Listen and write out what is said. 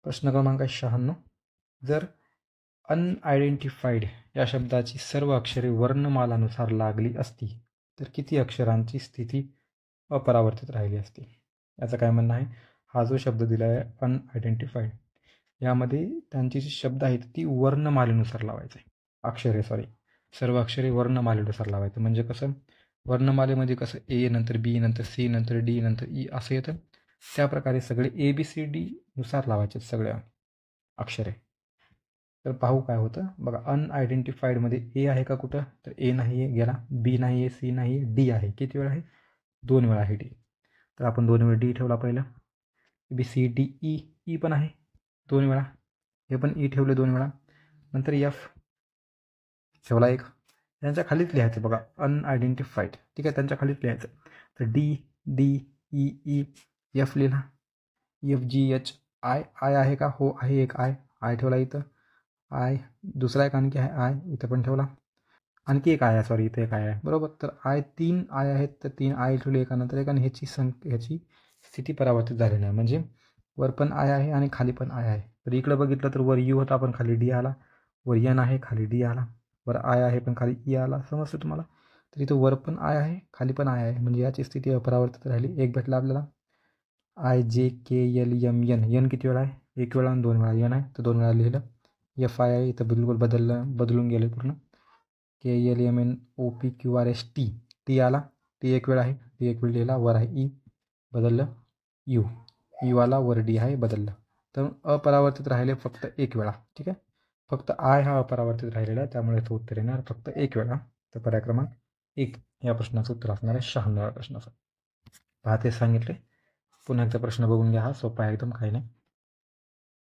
प्रश्न क्रमांक 96. जर अनआयडेंटिफाईड या शब्दाची सर्व अक्षरे वर्णमालानुसार लागली असती तर किती अक्षरांची स्थिती अपरावर्तित राहिली असती? याचं काय म्हणणं आहे? हा जो शब्द दिला आहे अनआयडेंटिफाईड, यामध्ये त्यांची जी शब्द आहेत ती वर्णमालेनुसार लावायचं आहे. सर्व अक्षरे वर्णमालेनुसार लावायचं. म्हणजे कसं, वर्णमालेमध्ये कसं ए नंतर बी नंतर सी नंतर डी नंतर ई असं येतं, त्याप्रकारे सगळे ABCD नुसार लावायचे सगळे अक्षरे. तर पाहू काय होतं बघा. अनआयडेंटिफाईडमध्ये ए आहे का कुठं? तर ए नाही आहे, गेला. बी नाही आहे, सी नाही आहे, डी आहे. किती वेळा आहे? 2 वेळा आहे डी. तर आपण 2 वेळा डी ठेवला पहिला. ABCDE ई पण आहे 2 वेळा. हे पण ई ठेवले 2 वेळा. नंतर एफ ठेवला एक. त्यांच्या खालीच लिहायचं बघा, अनआयडेंटिफाईड. ठीक आहे, त्यांच्या खालीच लिहायचं. तर DDEE एफ लिहिला. FGHI आय आहे का? हो आहे, एक आय ठेवला इथं. आय दुसरा एक आणखी आहे आय, इथं पण ठेवला. आणखी एक आय आहे, सॉरी इथं एक आय आहे, बरोबर. तर 3 आय आहेत, तर 3 आय ठेवले एकानंतर एक. आणि ह्याची स्थिती परावर्तित झालेली आहे. म्हणजे वर पण आय आहे आणि खाली पण आय आहे. तर इकडं बघितलं तर वर यू होता पण खाली डी आला. वर एन आहे, खाली डी आला. वर आय आहे पण खाली ई आला. समजतं तुम्हाला? तर इथं वर पण आय आहे, खाली पण आय आहे. म्हणजे याची स्थिती अपरावर्तित राहिली. एक भेटला आपल्याला. IJKLMN. एन किती वेळा आहे? 1 वेळा आणि 2 वेळा. एन आहे तर 2 वेळा लिहिलं. FI आहे, इथं बिलकुल बदलून गेलं पूर्ण. KLMNOPQRST टी आला. टी 1 वेळा आहे, टी 1 वेळ लिहिला. वर आहे ई, बदललं. यू वाला वर डी आहे, बदललं. तर अपरावर्तित राहिले फक्त 1 वेळा. ठीक आहे, फक्त आय हा अपरावर्तित राहिलेला आहे, त्यामुळे तो उत्तर येणार फक्त 1 वेळा. तर पर्याय क्रमांक 1 या प्रश्नाचं उत्तर असणार आहे 96व्या प्रश्नाचं. पहा ते सांगितले. पुन्हा एकदा प्रश्न बघून घ्या. हा सोपा आहे एकदम, काही नाही.